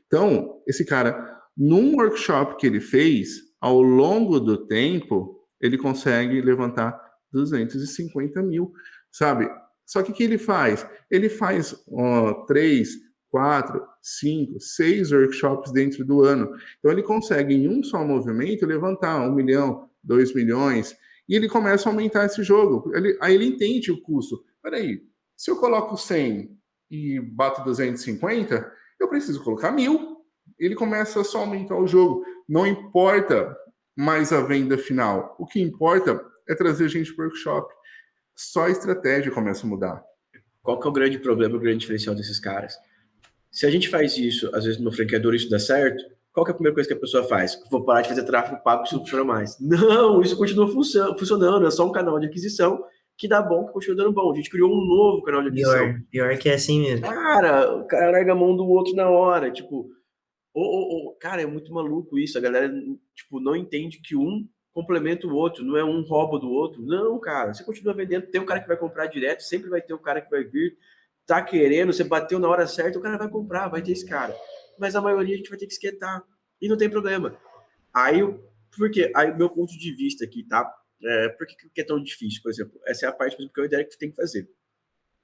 Então, esse cara, num workshop que ele fez, ao longo do tempo, ele consegue levantar 250 mil, sabe? Só que o que ele faz? Ele faz 3, 4, 5, 6 workshops dentro do ano. Então, ele consegue, em um só movimento, levantar 1 milhão, 2 milhões, e ele começa a aumentar esse jogo. Aí ele entende o custo. Peraí, se eu coloco 100 e bato 250, eu preciso colocar 1.000. Ele começa só a aumentar o jogo. Não importa mais a venda final. O que importa é trazer gente para o workshop. Só a estratégia começa a mudar. Qual que é o grande problema, o grande diferencial desses caras? Se a gente faz isso, às vezes no franqueador isso dá certo, qual que é a primeira coisa que a pessoa faz? Vou parar de fazer tráfego pago, isso não funciona mais. Não, isso continua funcionando, é só um canal de aquisição que dá bom, que continua dando bom. A gente criou um novo canal de aquisição. Pior que é assim mesmo. Cara, o cara larga a mão do outro na hora, tipo... Cara, é muito maluco isso, a galera tipo, não entende que um complementa o outro, não é um rouba do outro. Não, cara, você continua vendendo, tem um cara que vai comprar direto, sempre vai ter um cara que vai vir, tá querendo, você bateu na hora certa, o cara vai comprar, vai ter esse cara. Mas a maioria a gente vai ter que esquentar, e não tem problema. Por quê? Aí, meu ponto de vista aqui, tá? Por que é tão difícil, por exemplo? Essa é a parte, por exemplo, que eu ideia que tem que fazer.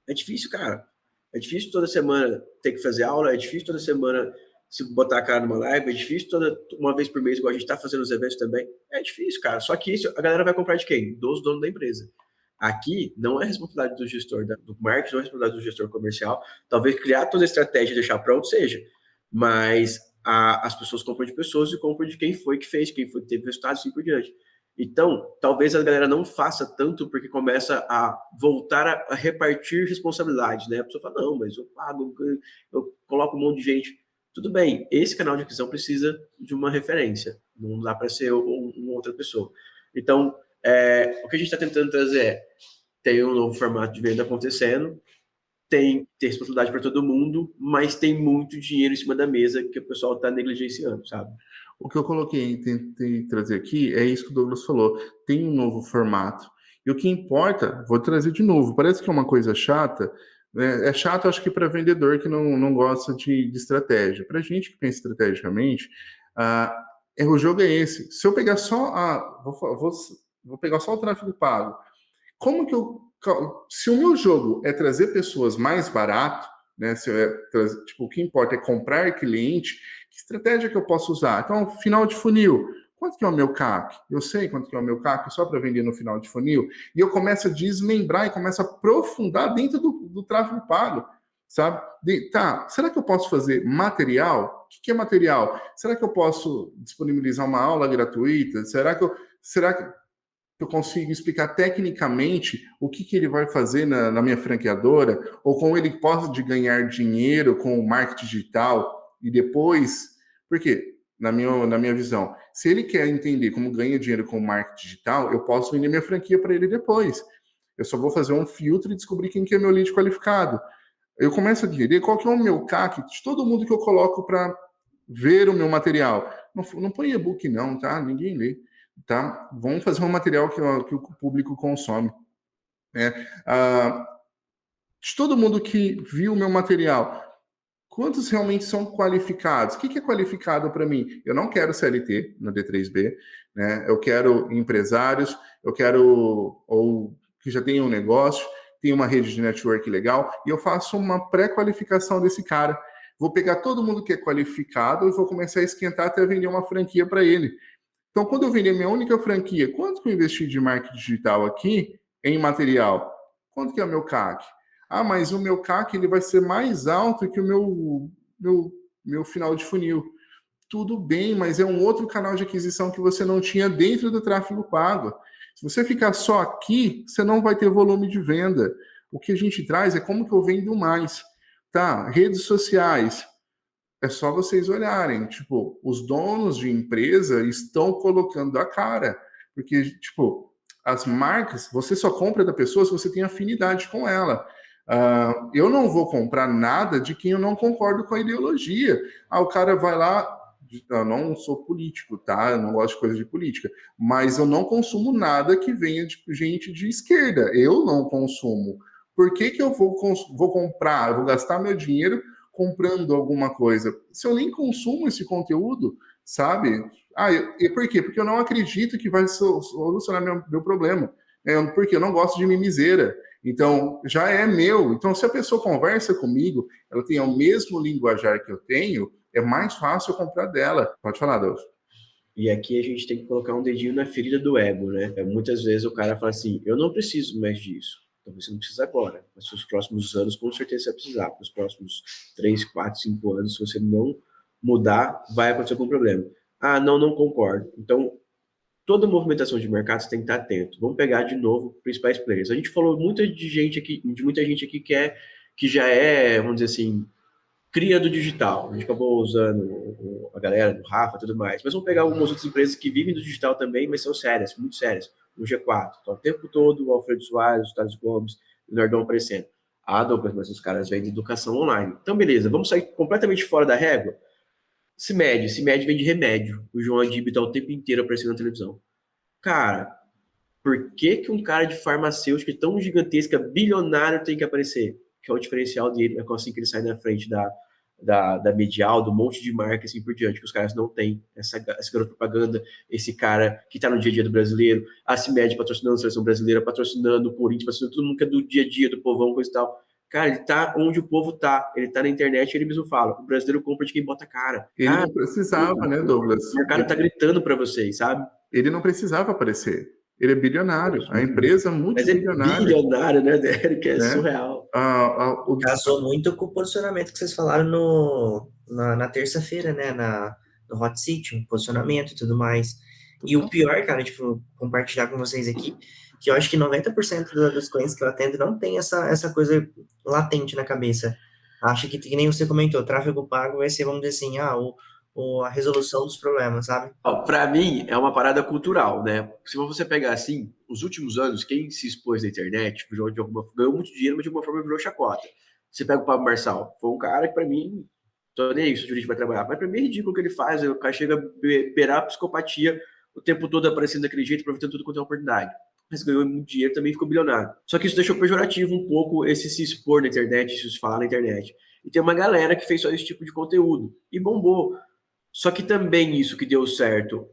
É difícil, cara. É difícil toda semana ter que fazer aula, é difícil toda semana se botar a cara numa live, é difícil uma vez por mês, igual a gente tá fazendo os eventos também. É difícil, cara. Só que isso, a galera vai comprar de quem? Dos donos da empresa. Aqui não é responsabilidade do gestor do marketing, não é responsabilidade do gestor comercial. Talvez criar toda a estratégia e deixar pronto seja. Mas as pessoas compram de pessoas e compram de quem foi que fez, quem foi que teve resultado, assim por diante. Então, talvez a galera não faça tanto porque começa a voltar a repartir responsabilidades, né? A pessoa fala, não, mas eu pago, eu coloco um monte de gente. Tudo bem, esse canal de aquisição precisa de uma referência, não dá para ser uma outra pessoa. Então, o que a gente está tentando trazer tem um novo formato de venda acontecendo, tem responsabilidade para todo mundo, mas tem muito dinheiro em cima da mesa que o pessoal está negligenciando, sabe? O que eu coloquei, tentei trazer aqui, é isso que o Douglas falou. Tem um novo formato. E o que importa, vou trazer de novo, parece que é uma coisa chata, né? É chato, acho que para vendedor que não gosta de estratégia. Para gente que pensa estrategicamente, o jogo é esse. Se eu pegar só vou pegar só o tráfego pago, como que se o meu jogo é trazer pessoas mais barato, né? O que importa é comprar cliente, que estratégia que eu posso usar? Então, final de funil. Quanto que é o meu CAC? Eu sei quanto que é o meu CAC só para vender no final de funil. E eu começo a desmembrar e começo a aprofundar dentro do tráfego pago, sabe? Será que eu posso fazer material? O que é material? Será que eu posso disponibilizar uma aula gratuita? Será que eu consigo explicar tecnicamente o que ele vai fazer na minha franqueadora, ou como ele pode ganhar dinheiro com o marketing digital, e depois... Por quê? Na minha visão, se ele quer entender como ganha dinheiro com o marketing digital, eu posso vender minha franquia para ele depois. Eu só vou fazer um filtro e descobrir quem que é meu lead qualificado. Eu começo a entender qual que é o meu CAC de todo mundo que eu coloco para ver o meu material. Não põe e-book não, tá? Ninguém lê. Tá? Vamos fazer um material que o público consome. De todo mundo que viu o meu material, quantos realmente são qualificados? O que é qualificado para mim? Eu não quero CLT no D3B, né? Eu quero empresários, eu quero ou que já tenham um negócio, tem uma rede de network legal, e eu faço uma pré-qualificação desse cara. Vou pegar todo mundo que é qualificado e vou começar a esquentar até vender uma franquia para ele. Então, quando eu vender minha única franquia, quanto que eu investi de marketing digital aqui em material? Quanto que é o meu CAC? Mas o meu CAC ele vai ser mais alto que o meu final de funil. Tudo bem, mas é um outro canal de aquisição que você não tinha dentro do tráfego pago. Se você ficar só aqui, você não vai ter volume de venda. O que a gente traz é como que eu vendo mais. Tá? Redes sociais. É só vocês olharem, os donos de empresa estão colocando a cara, porque, as marcas, você só compra da pessoa se você tem afinidade com ela. Eu não vou comprar nada de quem eu não concordo com a ideologia. O cara vai lá, eu não sou político, tá? Eu não gosto de coisa de política, mas eu não consumo nada que venha de gente de esquerda. Eu não consumo. Por que eu vou comprar, eu vou gastar meu dinheiro comprando alguma coisa? Se eu nem consumo esse conteúdo, sabe? E por quê? Porque eu não acredito que vai solucionar meu problema. Porque eu não gosto de mimiseira. Então, já é meu. Então, se a pessoa conversa comigo, ela tem o mesmo linguajar que eu tenho, é mais fácil eu comprar dela. Pode falar, Deus. E aqui a gente tem que colocar um dedinho na ferida do ego, né? Muitas vezes o cara fala assim, eu não preciso mais disso. Então você não precisa agora. Mas nos próximos anos, com certeza você vai precisar. Para os próximos 3, 4, 5 anos, se você não mudar, vai acontecer algum problema. Não concordo. Então, toda movimentação de mercado você tem que estar atento. Vamos pegar de novo principais players. A gente falou de muita gente aqui que já é, vamos dizer assim, cria do digital. A gente acabou usando a galera do Rafa e tudo mais. Mas vamos pegar algumas outras empresas que vivem do digital também, mas são sérias, muito sérias. No G4. Então, o tempo todo, o Alfredo Soares, o Thales Gomes, o Nardão aparecendo. Douglas, mas os caras vêm de educação online. Então, beleza, vamos sair completamente fora da régua? CIMED vem de remédio. O João Adib tá o tempo inteiro aparecendo na televisão. Cara, por que um cara de farmacêutica tão gigantesca, bilionário, tem que aparecer? Que é o diferencial dele, é assim que ele sai na frente da Medial, do monte de marca, assim por diante, que os caras não têm essa garota propaganda, esse cara que tá no dia a dia do brasileiro, a CIMED patrocinando a seleção brasileira, patrocinando o Corinthians, patrocinando todo mundo que é do dia a dia, do povão, coisa e tal. Cara, ele tá onde o povo tá. Ele tá na internet e ele mesmo fala. O brasileiro compra de quem bota a cara. Ele não precisava, né, Douglas? O mercado tá gritando para vocês, sabe? Ele não precisava aparecer. Ele é bilionário. A empresa multibilionária. Mas é bilionário, né, Derek? É surreal. Casou muito com o posicionamento que vocês falaram na terça-feira, né? No Hot Seat, um posicionamento e tudo mais. E o pior, cara, tipo, compartilhar com vocês aqui, que eu acho que 90% dos clientes que eu atendo não tem essa coisa latente na cabeça. Acha que nem você comentou, tráfego pago vai ser, vamos dizer assim, a resolução dos problemas, sabe? Para mim, é uma parada cultural, né? Se você pegar assim, os últimos anos, quem se expôs na internet, ganhou muito dinheiro, mas de alguma forma virou chacota. Você pega o Pablo Marçal, foi um cara que para mim, tô nem isso, o jurídico vai trabalhar, mas para mim é ridículo o que ele faz, o cara chega a beirar a psicopatia o tempo todo aparecendo daquele jeito, aproveitando tudo quanto é oportunidade. Mas ganhou muito dinheiro, também ficou bilionário. Só que isso deixou pejorativo um pouco esse se expor na internet, isso se falar na internet. E tem uma galera que fez só esse tipo de conteúdo e bombou. Só que também isso que deu certo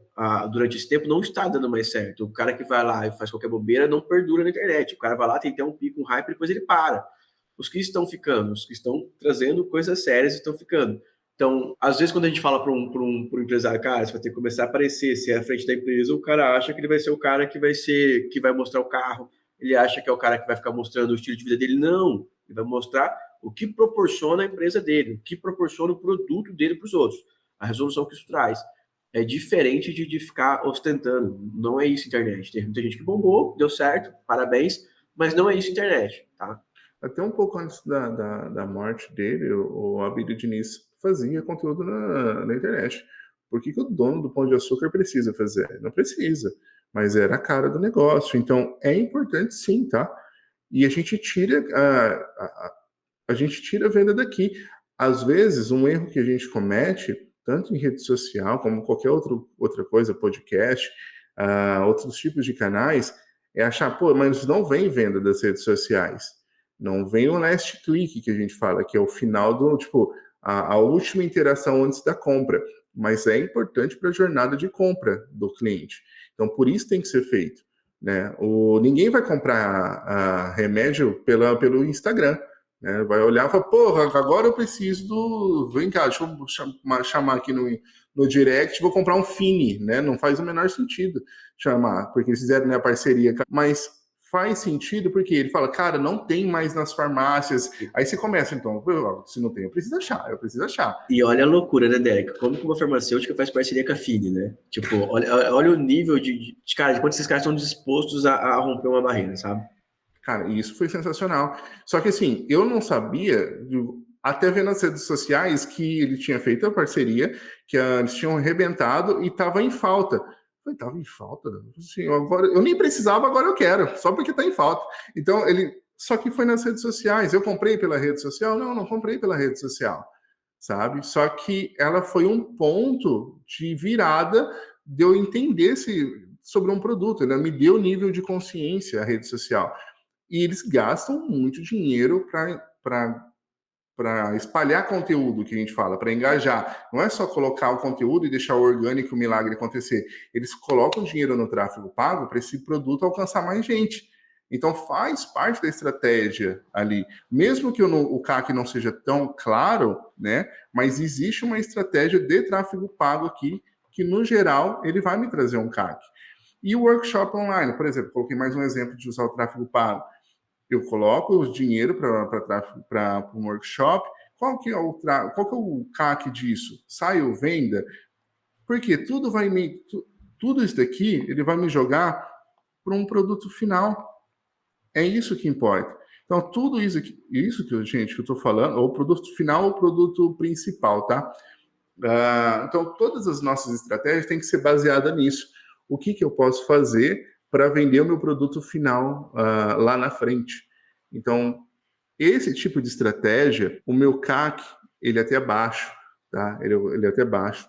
durante esse tempo não está dando mais certo. O cara que vai lá e faz qualquer bobeira não perdura na internet. O cara vai lá, tem até um pico, um hype, depois ele para. Os que estão ficando, os que estão trazendo coisas sérias estão ficando. Então, às vezes, quando a gente fala para um empresário, cara, você vai ter que começar a aparecer, ser à frente da empresa, o cara acha que ele vai ser o cara que vai mostrar o carro, ele acha que é o cara que vai ficar mostrando o estilo de vida dele. Não, ele vai mostrar o que proporciona a empresa dele, o que proporciona o produto dele para os outros. A resolução que isso traz. É diferente de ficar ostentando. Não é isso internet. Tem muita gente que bombou, deu certo, parabéns, mas não é isso internet, tá? Até um pouco antes da morte dele, o Abílio Diniz fazia conteúdo na internet. Por que o dono do Pão de Açúcar precisa fazer? Não precisa, mas era a cara do negócio. Então, é importante sim, tá? E a gente tira a venda daqui. Às vezes, um erro que a gente comete, tanto em rede social como qualquer outra coisa, podcast, outros tipos de canais, é achar, mas não vem venda das redes sociais. Não vem o last click que a gente fala, que é o final do, a última interação antes da compra. Mas é importante para a jornada de compra do cliente. Então, por isso tem que ser feito, né? Ninguém vai comprar remédio pelo Instagram, né? Vai olhar e falar, agora eu preciso vem cá, deixa eu chamar aqui no direct, vou comprar um Fini, né? Não faz o menor sentido chamar, porque eles fizeram, né, a parceria, mas faz sentido porque ele fala, cara, não tem mais nas farmácias. Aí você começa, então, se não tem, eu preciso achar. E olha a loucura, né, Derek? Como que uma farmacêutica faz parceria com a Fini, né? Olha o nível de quanto esses caras estão dispostos a romper uma barreira, sabe? Cara, isso foi sensacional. Só que assim, eu não sabia, até ver nas redes sociais, que ele tinha feito a parceria, que eles tinham arrebentado e estava em falta. Falei, tava em falta? Assim, agora, eu nem precisava, agora eu quero, só porque tá em falta. Então, só que foi nas redes sociais. Eu comprei pela rede social? Não comprei pela rede social, sabe? Só que ela foi um ponto de virada de eu entender sobre um produto. Ela me deu nível de consciência, a rede social. E eles gastam muito dinheiro para espalhar conteúdo, que a gente fala, para engajar. Não é só colocar o conteúdo e deixar o orgânico, o milagre acontecer. Eles colocam dinheiro no tráfego pago para esse produto alcançar mais gente. Então faz parte da estratégia ali. Mesmo que o CAC não seja tão claro, né? Mas existe uma estratégia de tráfego pago aqui, que no geral ele vai me trazer um CAC. E o workshop online, por exemplo, coloquei mais um exemplo de usar o tráfego pago. Eu coloco o dinheiro para um workshop. Qual que é o CAC disso? Saio, venda? Porque tudo isso daqui ele vai me jogar para um produto final. É isso que importa. Então, tudo isso que eu estou falando, ou produto final ou produto principal, tá? Então, todas as nossas estratégias têm que ser baseadas nisso. O que eu posso fazer para vender o meu produto final lá na frente? Então, esse tipo de estratégia, o meu CAC, ele é até baixo, tá? Ele é até baixo,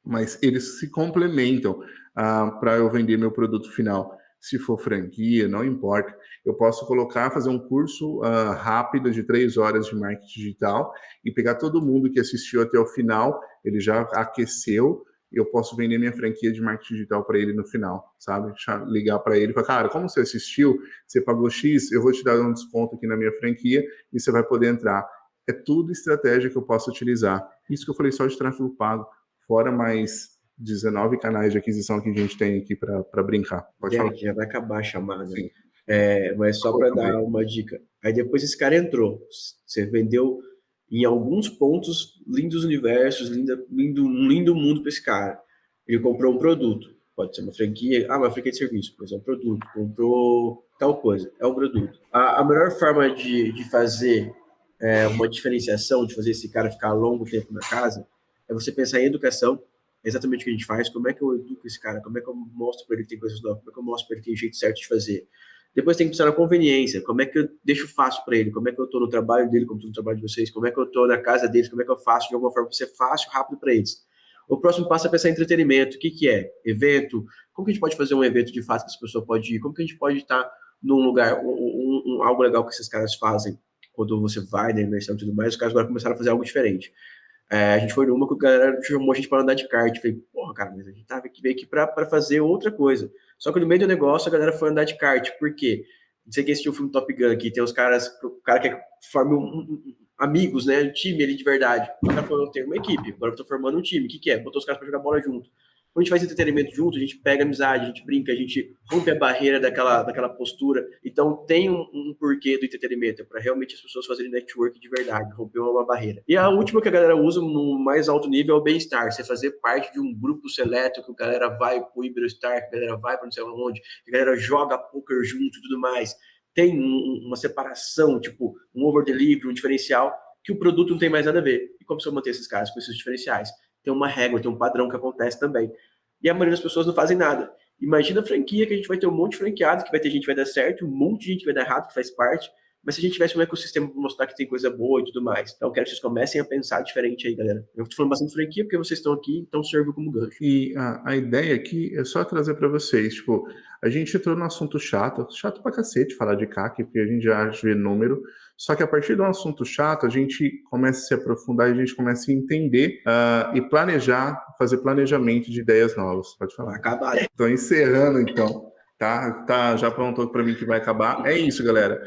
mas eles se complementam para eu vender meu produto final. Se for franquia, não importa. Eu posso fazer um curso rápido de 3 horas de marketing digital e pegar todo mundo que assistiu até o final, ele já aqueceu, eu posso vender minha franquia de marketing digital para ele no final, sabe? Ligar para ele e falar, cara, como você assistiu, você pagou X, eu vou te dar um desconto aqui na minha franquia e você vai poder entrar. É tudo estratégia que eu posso utilizar. Isso que eu falei só de tráfego pago, fora mais 19 canais de aquisição que a gente tem aqui para brincar. Pode falar. Já vai acabar a chamada. Mas só para dar uma dica. Aí depois esse cara entrou. Você vendeu em alguns pontos lindos universos, um lindo mundo para esse cara. Ele comprou um produto. Pode ser uma franquia. Uma franquia de serviço, pois é um produto. Comprou tal coisa. É um produto. A melhor forma de fazer uma diferenciação, de fazer esse cara ficar longo tempo na casa, é você pensar em educação. É exatamente o que a gente faz. Como é que eu educo esse cara? Como é que eu mostro para ele que tem coisas novas? Como é que eu mostro para ele que tem jeito certo de fazer? Depois tem que pensar na conveniência. Como é que eu deixo fácil para ele? Como é que eu estou no trabalho dele, como estou no trabalho de vocês? Como é que eu estou na casa deles? Como é que eu faço de alguma forma para ser fácil, rápido para eles? O próximo passo é pensar em entretenimento. O que é? Evento? Como que a gente pode fazer um evento de fato que essa pessoa pode ir? Como que a gente pode estar num lugar, algo legal que esses caras fazem quando você vai na imersão e tudo mais? Os caras agora começaram a fazer algo diferente. A gente foi numa que a galera chamou a gente para andar de kart. Falei, porra, cara, mas a gente veio aqui para fazer outra coisa. Só que no meio do negócio a galera foi andar de kart. Por quê? Não sei quem assistiu o filme Top Gun aqui, tem os caras, o cara que forma amigos, né? Um time ali de verdade. O cara falou, eu tenho uma equipe, agora eu tô formando um time. O que é? Botou os caras para jogar bola junto. Quando a gente faz entretenimento junto, a gente pega amizade, a gente brinca, a gente rompe a barreira daquela postura. Então, tem um porquê do entretenimento, é para realmente as pessoas fazerem network de verdade, romper uma barreira. E a última que a galera usa no mais alto nível é o bem-estar. Você fazer parte de um grupo seleto, que a galera vai pro Iberostar, que a galera vai para não sei onde, que a galera joga poker junto e tudo mais. Tem uma separação, tipo, um over-delivery, um diferencial, que o produto não tem mais nada a ver. E como você manter esses caras com esses diferenciais? Tem uma regra, tem um padrão que acontece também. E a maioria das pessoas não fazem nada. Imagina a franquia, que a gente vai ter um monte de franqueados, que vai ter gente que vai dar certo, um monte de gente que vai dar errado, que faz parte, mas se a gente tivesse um ecossistema para mostrar que tem coisa boa e tudo mais. Então, eu quero que vocês comecem a pensar diferente aí, galera. Eu estou falando bastante de franquia porque vocês estão aqui, então serve como gancho. E a ideia aqui é só trazer para vocês, tipo, a gente entrou num assunto chato pra cacete falar de CAC, porque a gente já vê número, só que a partir de um assunto chato, a gente começa a se aprofundar e a gente começa a entender e planejar, fazer planejamento de ideias novas. Pode falar. Vai acabar. Estou encerrando, então. Tá? Já apontou para mim que vai acabar. É isso, galera.